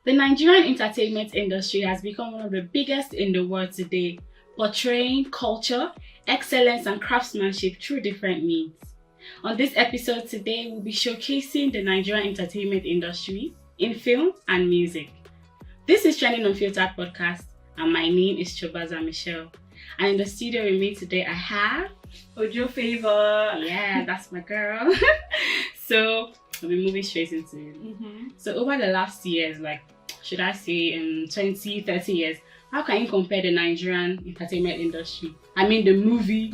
The Nigerian entertainment industry has become one of the biggest in the world today, portraying culture, excellence, and craftsmanship through different means. On this episode today, we'll be showcasing the Nigerian entertainment industry in film and music. This is Trending Unfiltered Podcast, and my name is Chobaza Michelle. And in the studio with me today, I have Ojo Favor. Yeah, that's my girl. So we'll be moving straight into it. So over the last years, should I say 20, 30 years, how can you compare the Nigerian entertainment industry? I mean the movie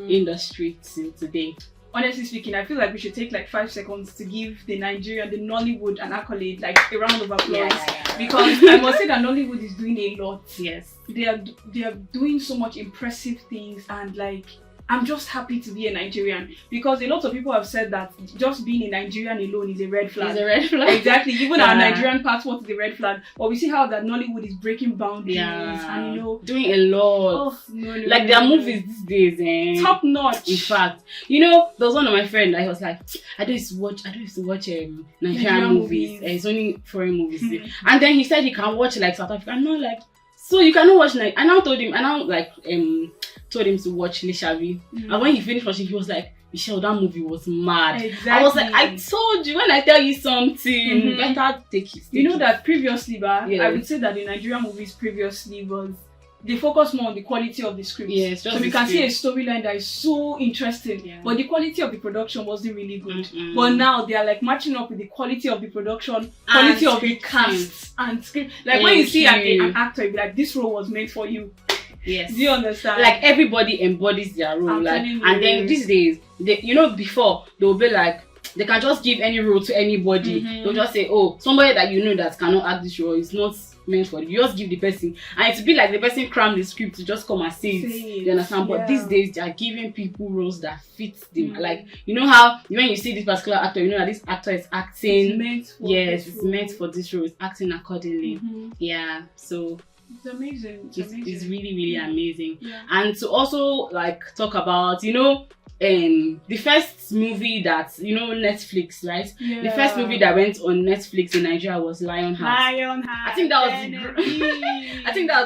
industry to today. Honestly speaking, I feel like we should take 5 seconds to give the Nollywood an accolade, a round of applause. Yeah. Because I must say that Nollywood is doing a lot. Yes. They are doing so much impressive things, and I'm just happy to be a Nigerian, because a lot of people have said that just being a Nigerian alone is a red flag. It's a red flag. Exactly. Even our Nigerian passport is a red flag. But we see how that Nollywood is breaking boundaries and doing a lot. Oh, no, their movies these days, top notch. In fact, there was one of my friends that was like, I don't used to watch Nigerian movies. It's only foreign movies. And then he said he can watch South Africa. I'm not so you cannot watch I now told him told him to watch Lishabi. And when he finished watching, he was like, Michelle, that movie was mad. Exactly. I was like, I told you, when I tell you something, you better take it. You know that previously, I would say that the Nigerian movies previously they focus more on the quality of the script. Yes, so we can see a storyline that is so interesting, but the quality of the production wasn't really good. But now they are matching up with the quality of the production, quality of the cast and script. When you see an actor, you'll be like, this role was made for you. Yes. Do you understand? Everybody embodies their role. And then these days, before they'll be they can just give any role to anybody. They'll just say, oh, somebody that cannot act this role is not meant for you. You just give the person, and it's be the person cram the script to just come and say it. You understand? But these days they are giving people roles that fit them. How when you see this particular actor, you know that this actor is acting. It's meant for this role. It's acting accordingly. Yeah. So it's amazing. It's really, really amazing. Yeah. And to also talk about, the first movie that, Netflix, right? Yeah. The first movie that went on Netflix in Nigeria was Lionheart. I think that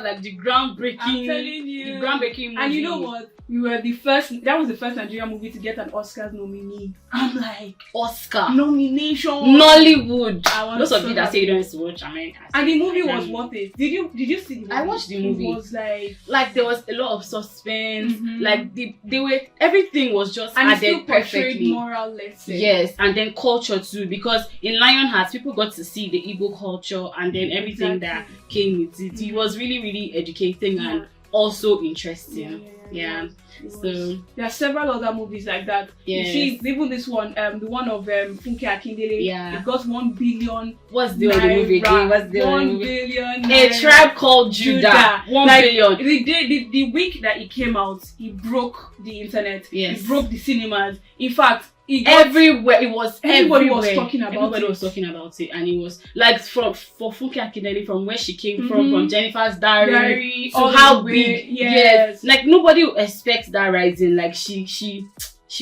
was the groundbreaking. I'm telling you. The groundbreaking movie. And you know what? That was the first Nigerian movie to get an Oscars nominee. I'm Oscar nomination. Nollywood. Those of you that say you don't used to watch American. And the movie was worth it. Did you see the movie? I watched the movie. It was there was a lot of suspense. Everything was just and added perfectly. Moral lesson. Yes, and then culture too, because in Lionheart people got to see the Igbo culture and then everything that came with it. It was really, really educating and also interesting. Yeah. So there are several other movies like that. Yes. You see, even this one, the one of Funke Akindele. Yeah. It got 1 billion. What's the other movie again? What's the other movie? 1 billion. A Tribe Called Judah. 1 billion. The week that it came out, it broke the internet. Yes. It broke the cinemas. In fact, everywhere. It was everybody everywhere. was talking about everybody it. was talking about it, and it was for Funke Akindele, from where she came from Jennifer's Diary to how big. Yes. Nobody expects that rising. She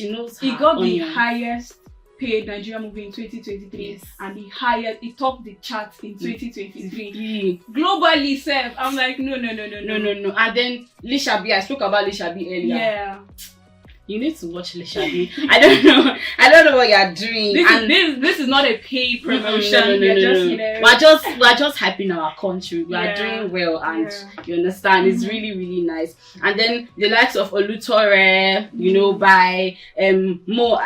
knows her. It got the highest paid Nigerian movie in 2023, and it topped the charts in 2023. Globally, Seth, I'm like, no. And then Lishabi, I spoke about Lishabi earlier. Yeah. You need to watch Lishabi. I don't know what you're doing. This is not a paid promotion. We're just hyping our country. We are doing well, and you understand. It's really, really nice. And then the likes of Olutore, by Mo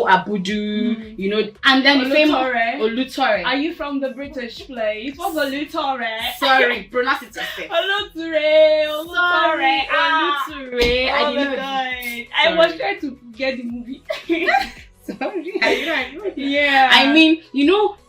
Abudu, and then the famous Olutore. Are you from the British play? It was Olutore. Sorry, pronounce it yourself. Olutore. Olutore. Oh my God. I was trying to get the movie. Sorry. Yeah. I mean,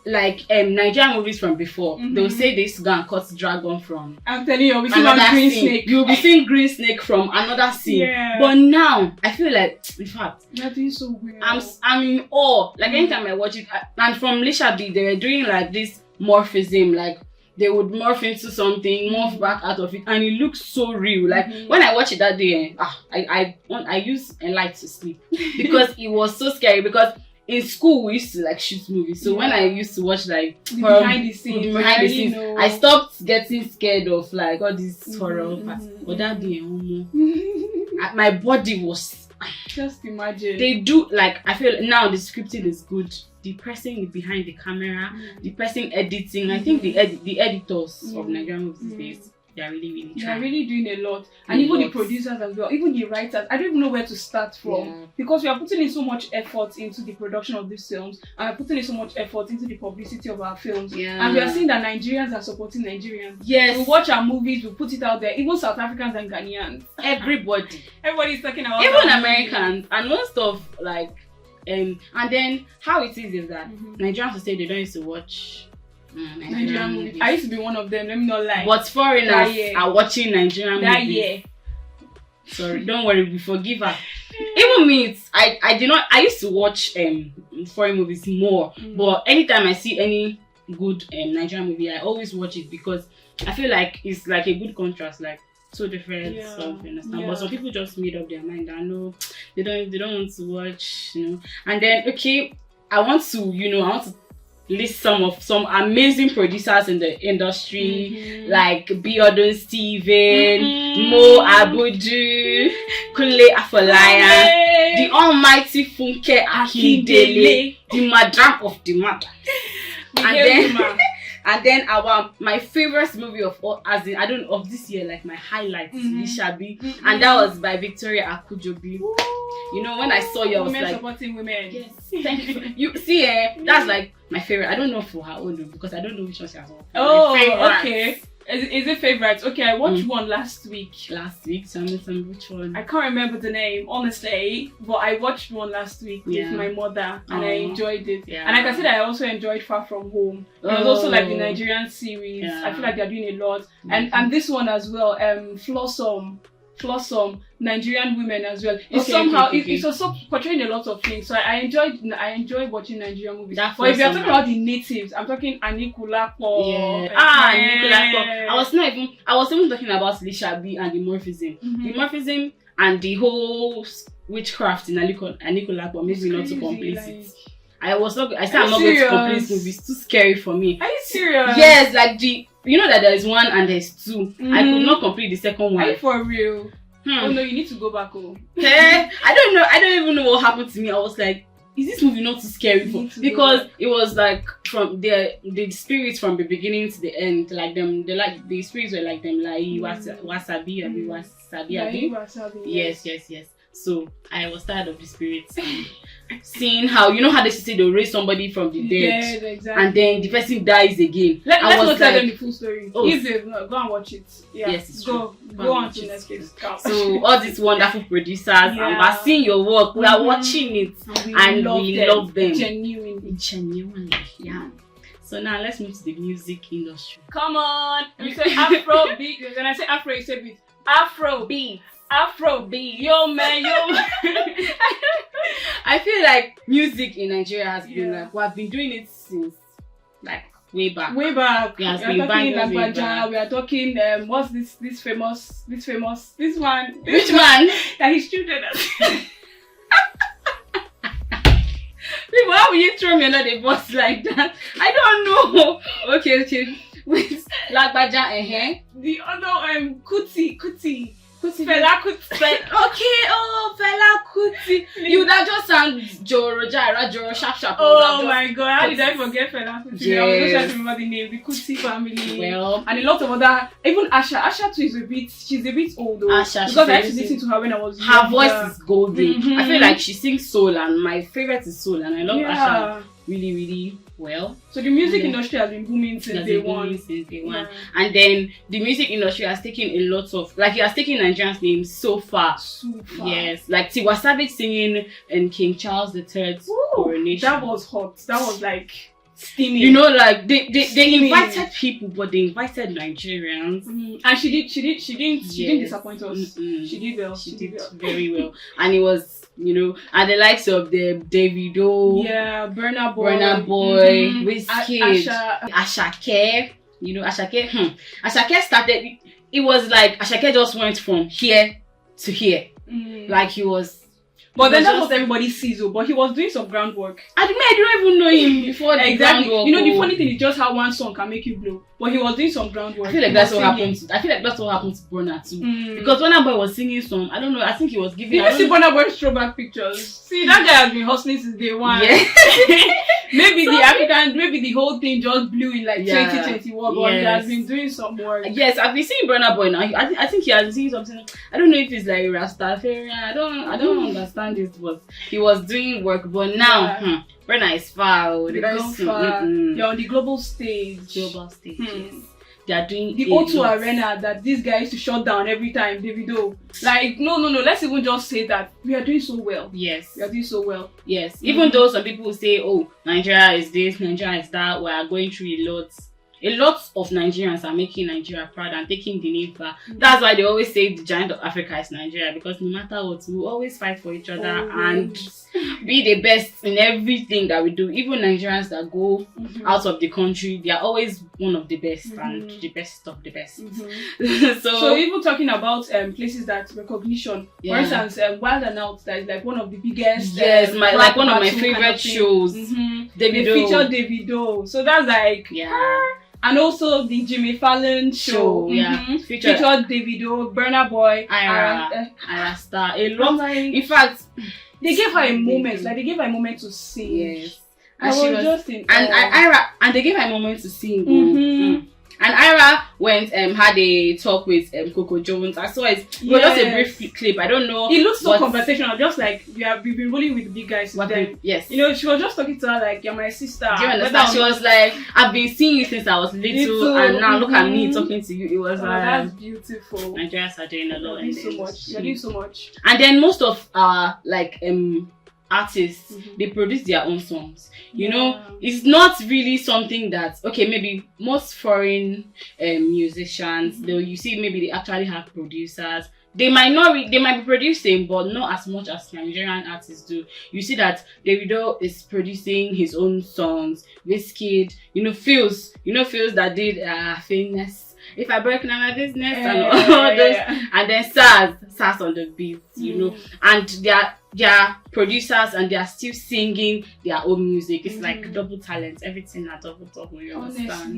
Nigerian movies from before, they'll say this go and cut dragon from. I'm telling you, green snake. You'll be seeing green snake from another scene. Yeah. But now, I feel in fact, they're doing so well. I'm in awe. Anytime I watch it, and from Lishabi, they were doing this morphism, they would morph into something, morph back out of it, and it looks so real. When I watched it that day, I use a light to sleep because it was so scary. Because in school we used to like shoot movies. So when I used to watch like behind the scenes, I stopped getting scared of like all these horror parts. But that day, my body was. Just imagine. They do like, I feel now the scripting is good. The person behind the camera, the person editing. I think the editors of Nigerian movies these days, they are really trying. They are really doing a lot. And even the producers as well, even the writers. I don't even know where to start from. Because we are putting in so much effort into the production of these films, and we're putting in so much effort into the publicity of our films. And we are seeing that Nigerians are supporting Nigerians. Yes. We watch our movies, we put it out there. Even South Africans and Ghanaians. Everybody's talking about even Americans and most of like and then how it is that Nigerians will say they don't used to watch Nigerian movies. I used to be one of them, let me not lie. But foreigners are watching Nigerian movies. That year. Sorry, don't worry, we forgive her. Even me, I used to watch foreign movies more. But anytime I see any good Nigerian movie, I always watch it because I feel like it's like a good contrast, like so different stuff, you understand? But some people just made up their mind that no, they don't want to watch, you know. And then I want to list some amazing producers in the industry, like Biodun Steven, Mo Abudu, Kunle Afolaya, the almighty Funke Akindele, the madam of the madam. And then my favorite movie of all, of this year, like my highlight, Lishabi, and that was by Victoria Akujobi. You know, when I saw you, I was women like, supporting women. Yes, thank you. You see, that's like my favorite. I don't know for her own because I don't know which one she has won. Oh, okay. Is it favorites? Okay, I watched one last week. So I'm missing which one? I can't remember the name, honestly, but I watched one last week with my mother and I enjoyed it. Yeah. And like I said, I also enjoyed Far From Home. It was also like the Nigerian series. I feel like they're doing a lot. And this one as well, Flossom, Nigerian women as well. It's also portraying a lot of things. So I enjoy watching Nigerian movies. But if you're talking about the natives, I'm talking Anikulapo. Anikulapo. I was even talking about Lishabi and the morphism. The morphism and the whole witchcraft in Anikulapo makes me not to complete it. I'm not going to complete this movie. It's too scary for me. Are you serious? Yes, like you know that there is one and there's two. I could not complete the second one. Are you for real? Oh no, you need to go back home. I don't know. I don't even know what happened to me. I was like, is this movie not too scary for? Because it was like from the spirits from the beginning to the end, like them. The spirits were like them, like wasabi. Yes. So I was tired of the spirits. Seeing how they say they'll raise somebody from the dead, exactly. And then the person dies again. Let's not tell them the full story. If they go and watch it. Yeah. Yes, it's true. Go on to Netflix. So all these wonderful producers, and we're seeing your work. We are watching it, and we love them genuinely. Yeah. So now let's move to the music industry. Come on, you say Afro beat. When I say Afro, you say beat. Afro beat. Yo man. I feel like music in Nigeria has been like we have been doing it since like way back. We are talking Lagbaja. We are talking what's this famous one? Which one? That his children. Wait, why will you throw me under the bus like that? I don't know. Okay. With Lagbaja, The other Kuti. Fela Kuti. Fela Kuti. You would have just sang Joro Sharp. Oh my god, how did I forget Fela Kuti? Yes. I was just trying to remember the name, the Kuti family. Well, and a lot of other, even Asha. Asha too she's a bit old though. Asha, because I used to listen to her when I was younger. Her voice is golden. I feel like she sings soul, and my favorite is soul, and I love Asha really, really well. So the music industry has been booming since day one. Yeah. And then the music industry has taken a lot of, like, it has taken Nigerians' names so far. Yes, like Tiwa Savage singing in King Charles III's coronation. That was hot. That was like steaming. You know, like they invited people, but they invited Nigerians. And she didn't disappoint us. She did well. She did very well. And it was, and the likes of the Davido, Burna Boy, Wizkid, Ashake. Ashake started. It was like Ashake just went from here to here. Like he was But then that's what everybody sees, but he was doing some groundwork. I don't even know him before the groundwork. You know, the funny thing is just how one song can make you blow. But he was doing some groundwork. I feel like that's what happened to Burna too. Because Burna Boy was singing some, I don't know, I think he was giving... Did you see Burna Boy's throwback pictures? See, that guy has been hustling since day one. Yeah. maybe the whole thing just blew in like 2021, but he has been doing some work. Yes, I've been seeing Burna Boy now. I think he has been seeing something. I don't know if it's like Rastafarian. I don't understand it, but he was doing work. But now, Burna is far. They're on the global stage. Yes. They are doing the O2 Arena that these guys used to shut down every time. Davido, like no. Let's even just say that we are doing so well. Yes, we are doing so well. Yes, even though some people say, "Oh, Nigeria is this, Nigeria is that," we are going through a lot. A lot of Nigerians are making Nigeria proud and taking the name back. That's why they always say the giant of Africa is Nigeria, because no matter what, we always fight for each other and be the best in everything that we do. Even Nigerians that go out of the country, they are always one of the best and the best of the best. So even talking about places that recognition, for instance, Wild and Out, that is like one of the biggest. Yes, like one of my favorite shows. They feature Davido, so that's like and also the Jimmy Fallon show. Featured Davido, Burna Boy, Ira Star. A lot. In fact, they gave her a moment. Like they gave her a moment to sing. Yes. And she was just in and they gave her a moment to sing. And Ira went had a talk with Coco Jones. I saw it. But just a brief clip. I don't know. It looks so conversational. Just like we've been rolling with the big guys. Yes. You know, she was just talking to her like, "You're my sister." Do you understand? She was like, "I've been seeing you since I was little and now look at me talking to you." It was that's beautiful. Nigerians are doing a lot. You're doing so much. And then most of artists, they produce their own songs. You know, it's not really something that maybe most foreign musicians, though you see maybe they actually have producers. They might be producing, but not as much as Nigerian artists do. You see that Davido is producing his own songs. Wizkid, Feels that did Famous. If I break now my business and all those, and then SARS on the beat, and they are producers and they are still singing their own music. It's like double talent, everything at double. You understand?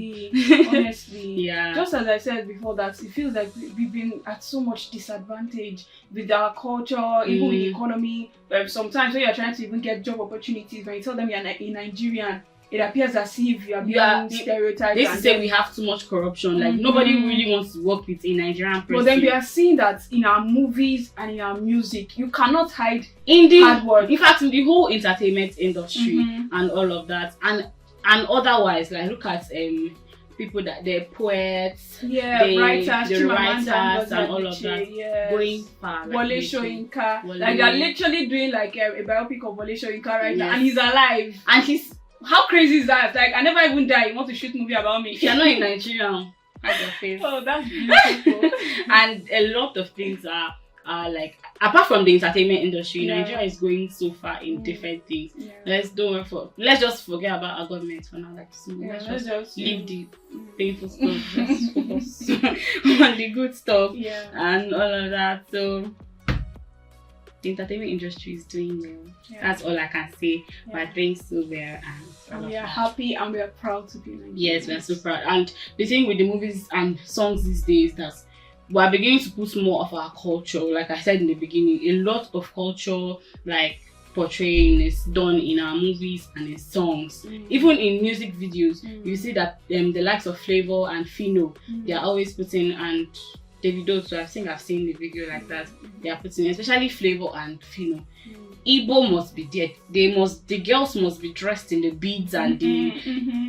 Honestly, Just as I said before, that it feels like we've been at so much disadvantage with our culture, even with the economy. Sometimes when you're trying to even get job opportunities, when you tell them you're a Nigerian, it appears as if you are being stereotyped. They say we have too much corruption. Like nobody really wants to work with a Nigerian person. But then we are seeing that in our movies and in our music, you cannot hide hard work. In fact, in the whole entertainment industry and all of that, and otherwise, like look at people that they're poets, writers, and all of that, going far. Wole Soyinka, like they're literally doing like a biopic of Wole Soyinka right now, and he's alive, and he's. How crazy is that? Like, I never even die. You want to shoot movie about me? If you're not in Nigeria, hide your face. Oh, that's beautiful. And a lot of things are like, apart from the entertainment industry, Nigeria is going so far in different things. Let's just forget about our government for now. Like, let's just leave the painful stuff. Just focus on the good stuff and all of that. So. The entertainment industry is doing well. That's all I can say. We're doing so well, and we are happy and we are proud to be Nigerians. Yes, we are so proud. And the thing with the movies and songs these days, that we are beginning to put more of our culture. Like I said in the beginning, a lot of culture, like portraying, is done in our movies and in songs. Even in music videos, you see that the likes of Flavor and Fino, they are always putting, and Davido, so I've seen the video like that. They are putting, especially Flavor and Fino. Igbo must be there. The girls must be dressed in the beads and the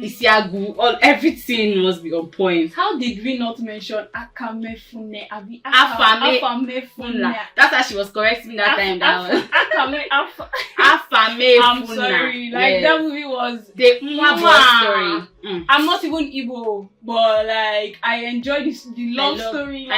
isiagu. Everything must be on point. How did we not mention Akamefune? Afamefuna. That's how she was correcting me that time. Afamefuna. I'm sorry. Like that movie was the story. I'm not even Igbo, but like I enjoyed the love story.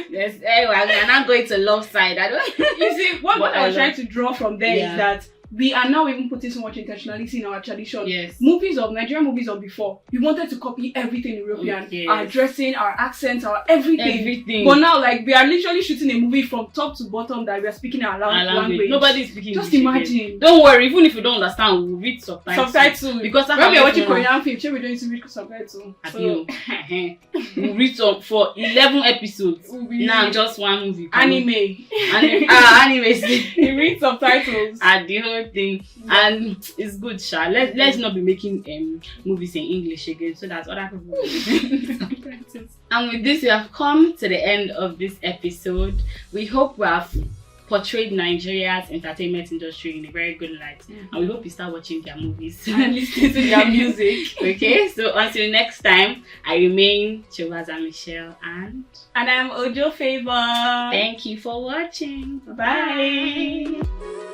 Yes, anyway, I'm not going to love side. I don't. You see, what I was trying to draw from there is that we are now even putting so much intentionality in our tradition. Yes. Nigerian movies of before, we wanted to copy everything European. Yes. Our dressing, our accents, our everything. Everything. But now, like, we are literally shooting a movie from top to bottom that we are speaking our language. Nobody is speaking Just English imagine. again. Don't worry, even if you don't understand, we'll read subtitles. Because when we are watching Korean films, we don't need to read subtitles. So we'll read for 11 episodes. Now just one movie. Anime. Anime. We read subtitles. And the whole thing. And it's good, Sha. Let's not be making movies in English again so that other people will read subtitles. And with this, we have come to the end of this episode. We hope we have portrayed Nigeria's entertainment industry in a very good light. And we hope you start watching their movies and listening to their music. Okay, so until next time, I remain Chiwaza Michelle and I'm Ojo Favor. Thank you for watching. Bye.